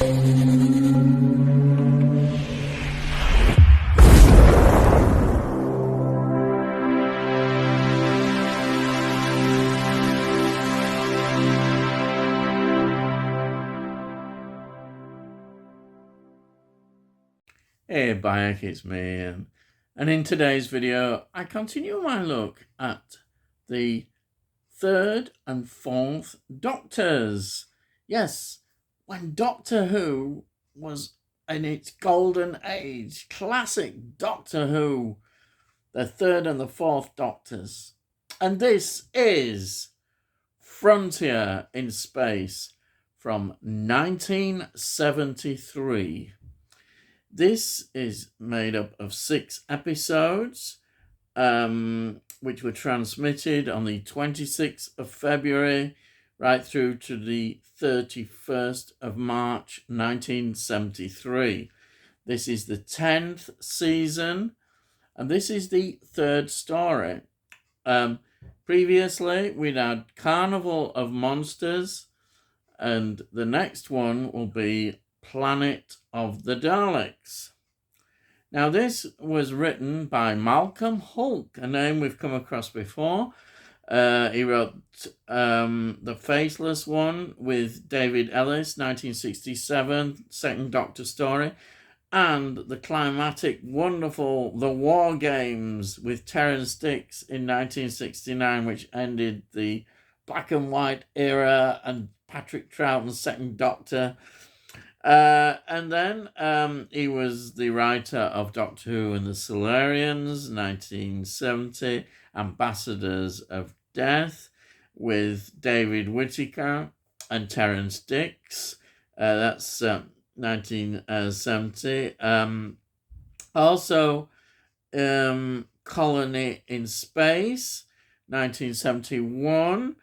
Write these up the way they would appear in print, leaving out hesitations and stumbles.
Hey Bayek, it's me, and in today's video I continue my look at the third and fourth Doctors. Yes, when Doctor Who was in its golden age, classic Doctor Who, the third and the fourth Doctors. And this is Frontier in Space from 1973. This is made up of 6 episodes, which were transmitted on the 26th of February right through to the 31st of March 1973. This is the 10th season, and this is the third story. Previously, we'd had Carnival of Monsters, and the next one will be Planet of the Daleks. Now, this was written by Malcolm Hulke, a name we've come across before. He wrote The Faceless One with David Ellis, 1967, Second Doctor story, and the climatic, wonderful The War Games with Terrance Dicks in 1969, which ended the black and white era and Patrick Troughton's Second Doctor. And then he was the writer of Doctor Who and the Silurians, 1970, Ambassadors of Death with David Whittaker and Terrance Dicks. That's 1970. Also, Colony in Space, 1971.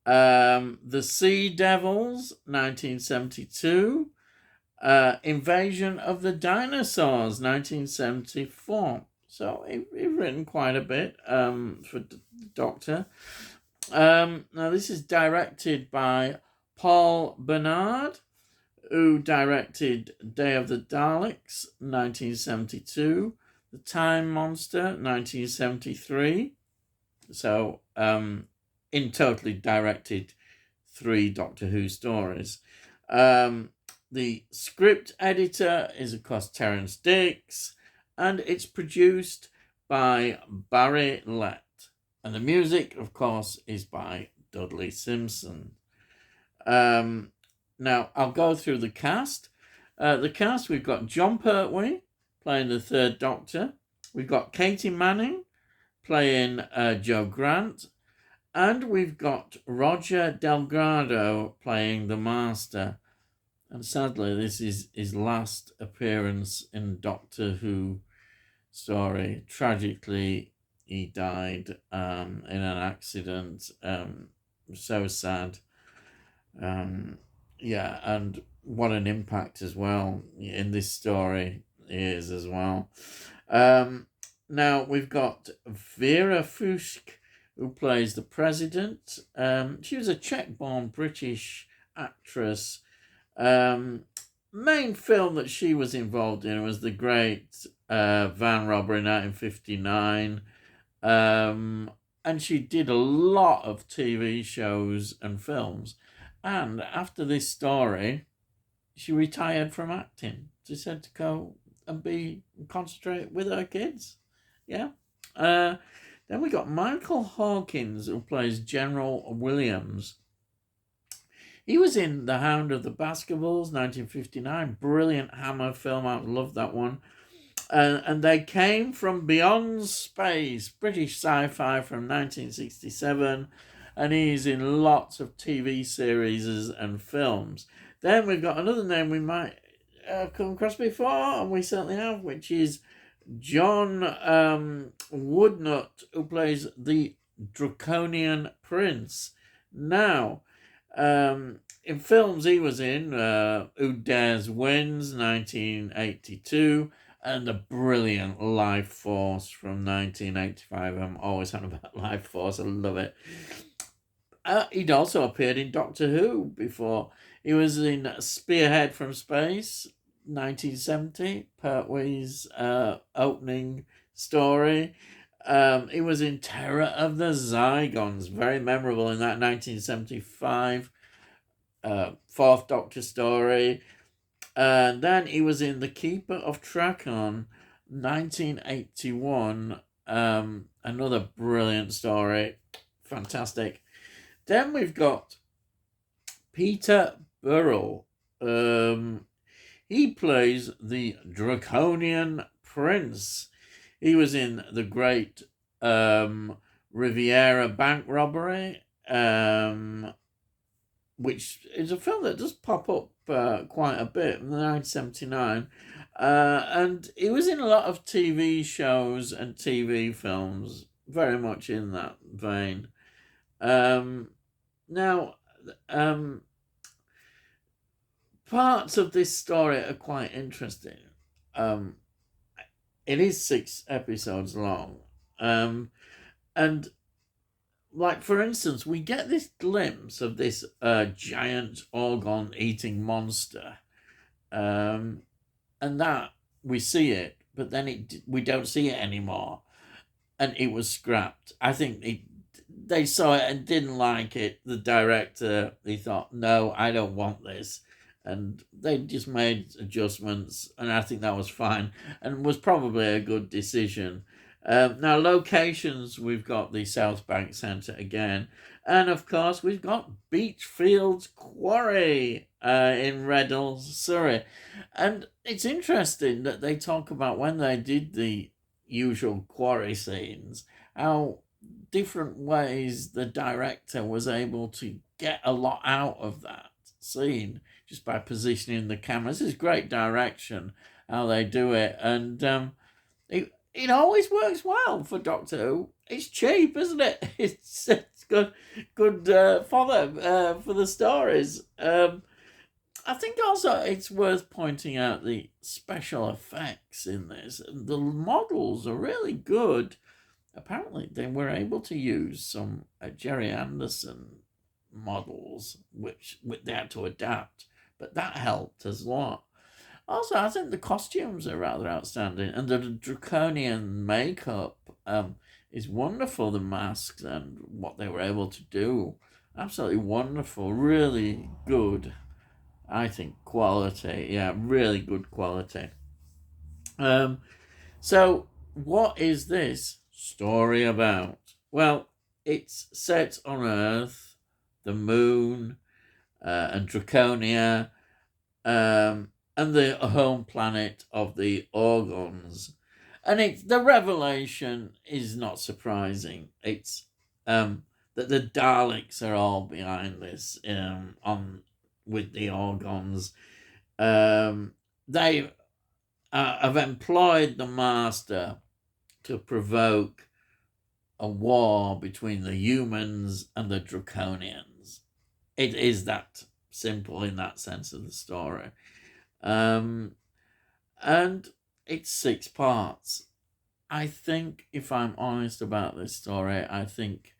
The Sea Devils, 1972. Invasion of the Dinosaurs, 1974. So he's written quite a bit for Doctor. Now this is directed by Paul Bernard, who directed Day of the Daleks, 1972, The Time Monster, 1973. So in total, he directed 3 Doctor Who stories. The script editor is, of course, Terrance Dicks, and it's produced by Barry Lett. And the music, of course, is by Dudley Simpson. Now, I'll go through the cast. We've got Jon Pertwee playing the third Doctor. We've got Katie Manning playing Jo Grant. And we've got Roger Delgado playing the Master. And sadly, this is his last appearance in Doctor Who story. Tragically, he died in an accident. So sad. Yeah, and what an impact as well in this story is as well. Now, we've got Vera Fuchs, who plays the President. She was a Czech-born British actress. Main film that she was involved in was the great van robbery 1959. And she did a lot of TV shows and films. And after this story, she retired from acting. She said to go and concentrate with her kids. Yeah. Then we got Michael Hawkins, who plays General Williams. He was in The Hound of the Baskervilles, 1959. Brilliant Hammer film. I love that one. And They Came from Beyond Space, British sci-fi from 1967. And he's in lots of TV series and films. Then we've got another name we might come across before, and we certainly have, which is John Woodnut, who plays the Draconian Prince. Now, in films he was in, Who Dares Wins, 1982, and the brilliant Life Force from 1985. I'm always on about Life Force. I love it. He'd also appeared in Doctor Who before. He was in Spearhead from Space, 1970, Pertwee's opening story. He was in Terror of the Zygons, very memorable in that 1975 Fourth Doctor story. And then he was in The Keeper of Traken, 1981. Another brilliant story. Fantastic. Then we've got Peter Burrell. He plays the Draconian Prince. He was in the great Riviera bank robbery, which is a film that does pop up quite a bit in 1979. And he was in a lot of TV shows and TV films, very much in that vein. Now, parts of this story are quite interesting. It is 6 episodes long. And like, for instance, we get this glimpse of this giant organ-eating monster. And that, we see it, but then we don't see it anymore. And it was scrapped. I think they saw it and didn't like it. The director, he thought, no, I don't want this. And they just made adjustments, and I think that was fine, and was probably a good decision. Now, locations, we've got the South Bank Centre again, and of course we've got Beachfields Quarry in Reddell, Surrey. And it's interesting that they talk about when they did the usual quarry scenes, how different ways the director was able to get a lot out of that scene just by positioning the camera. This is great direction, how they do it. And it always works well for Doctor Who. It's cheap, isn't it? It's good fodder for the stories. I think also it's worth pointing out the special effects in this. The models are really good. Apparently, they were able to use some Jerry Anderson models, which they had to adapt, but that helped as well. Also, I think the costumes are rather outstanding, and the draconian makeup is wonderful. The masks and what they were able to do, absolutely wonderful. Really good, I think, quality. Yeah, really good quality. So what is this story about? Well, it's set on Earth, the moon, and Draconia, and the home planet of the Orgons. And the revelation is not surprising. It's that the Daleks are all behind this with the Orgons. They have employed the Master to provoke a war between the humans and the Draconians. It is that simple in that sense of the story. And it's 6 parts. I think, if I'm honest about this story, I think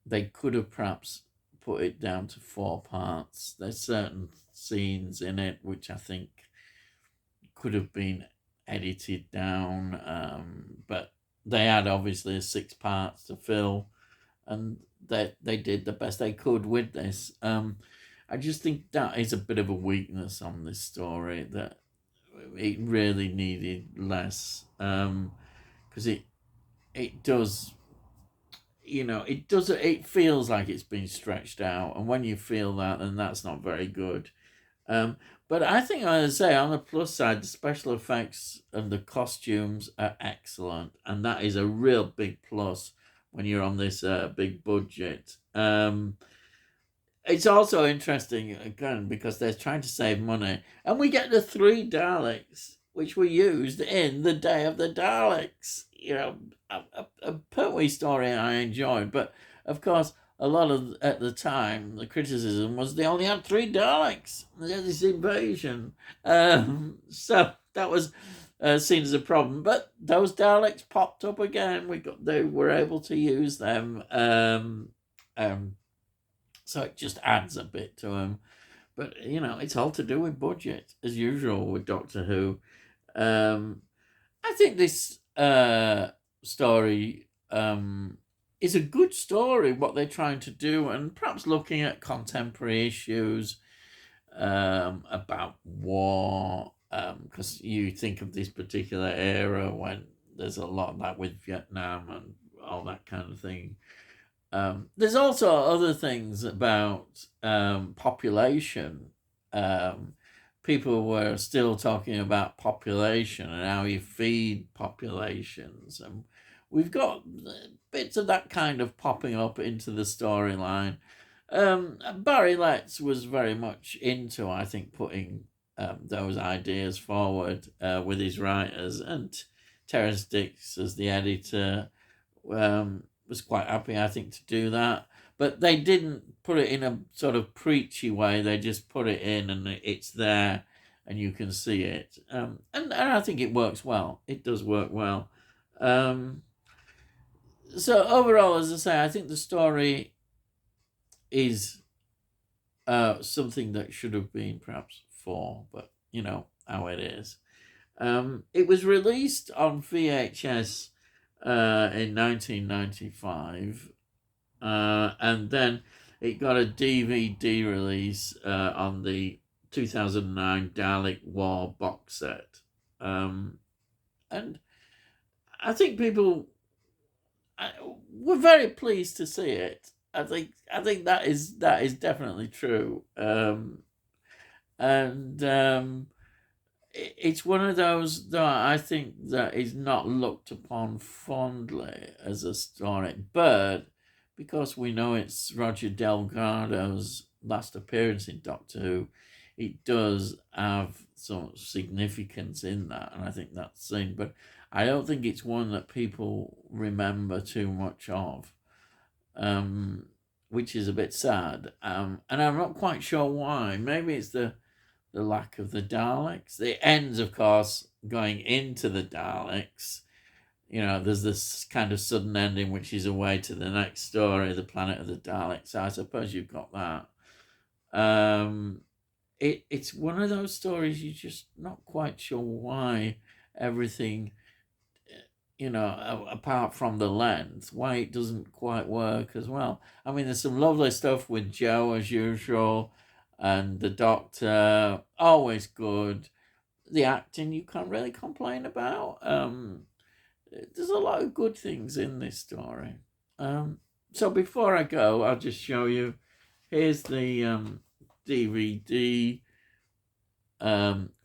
they could have perhaps put it down to 4 parts. There's certain scenes in it which I think could have been edited down, but they had obviously 6 parts to fill, and they did the best they could with this. I just think that is a bit of a weakness on this story, that it really needed less, because it does, it feels like it's been stretched out, and when you feel that, then that's not very good. But I think, as I say, on the plus side, the special effects and the costumes are excellent, and that is a real big plus when you're on this big budget. It's also interesting, again, because they're trying to save money, and we get the 3 Daleks, which were used in the Day of the Daleks. A Pertwee story I enjoyed, but of course, a lot of, at the time, the criticism was they only had 3 Daleks. They had this invasion. So that was seen as a problem. But those Daleks popped up again. They were able to use them. So it just adds a bit to them. But, it's all to do with budget, as usual with Doctor Who. Um, I think this story is a good story, what they're trying to do, and perhaps looking at contemporary issues about war, because you think of this particular era when there's a lot of that with Vietnam and all that kind of thing. There's also other things about population. People were still talking about population and how you feed populations. And we've got bits of that kind of popping up into the storyline. Barry Letts was very much into, I think, putting those ideas forward with his writers. And Terrance Dicks, as the editor, was quite happy, I think, to do that. But they didn't put it in a sort of preachy way. They just put it in and it's there and you can see it. And I think it works well. It does work well. So overall, as I say, I think the story is something that should have been perhaps 4, but how it is. It was released on VHS in 1995, and then it got a DVD release on the 2009 Dalek War box set, and I think people were very pleased to see it. I think that is definitely true, and it's one of those that I think that is not looked upon fondly as a story, but because we know it's Roger Delgado's last appearance in Doctor Who, it does have some significance in that, and I think that's seen. But I don't think it's one that people remember too much of, which is a bit sad. And I'm not quite sure why. Maybe it's the lack of the Daleks. It ends, of course, going into the Daleks. There's this kind of sudden ending, which is away to the next story, the Planet of the Daleks. So I suppose you've got that. It's one of those stories you're just not quite sure why everything, apart from the length, why it doesn't quite work as well. I mean, there's some lovely stuff with Jo as usual, and the Doctor, always good. The acting you can't really complain about. There's a lot of good things in this story. So before I go, I'll just show you. Here's the DVD,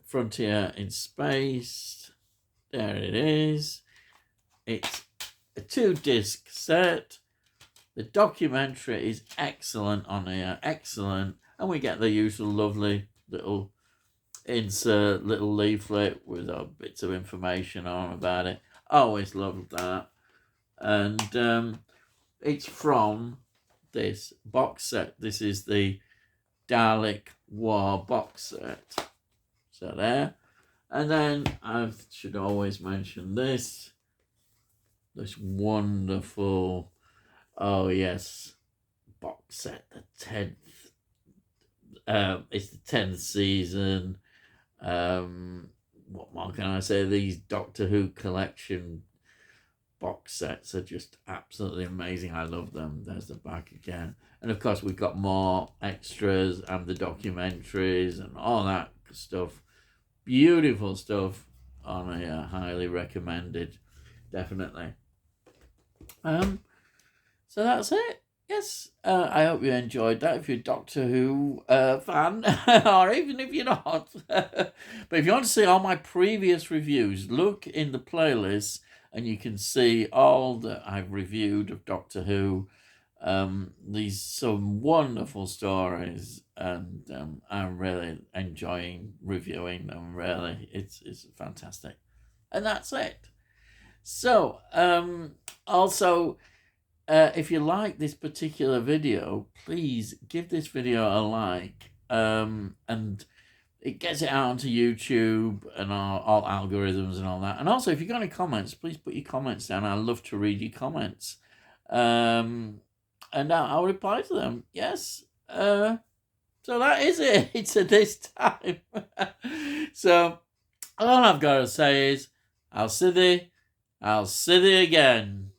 Frontier in Space. There it is. It's a 2-disc set. The documentary is excellent on here, excellent. And we get the usual lovely little insert, little leaflet with bits of information on about it. Always loved that. And it's from this box set. This is the Dalek War box set. So there. And then I should always mention this wonderful, box set, the 10th. It's the 10th season. What more can I say? These Doctor Who collection box sets are just absolutely amazing. I love them. There's the back again. And of course, we've got more extras and the documentaries and all that stuff. Beautiful stuff on here. Highly recommended. Definitely. So that's it. Yes, I hope you enjoyed that. If you're a Doctor Who fan, or even if you're not. But if you want to see all my previous reviews, look in the playlist and you can see all that I've reviewed of Doctor Who. These some wonderful stories, and I'm really enjoying reviewing them. Really, it's fantastic, and that's it. So, also, if you like this particular video, please give this video a like, and it gets it out onto YouTube and all algorithms and all that. And also, if you've got any comments, please put your comments down. I love to read your comments, and I'll reply to them. Yes. So that is it at this time. So all I've got to say is, I'll see thee again.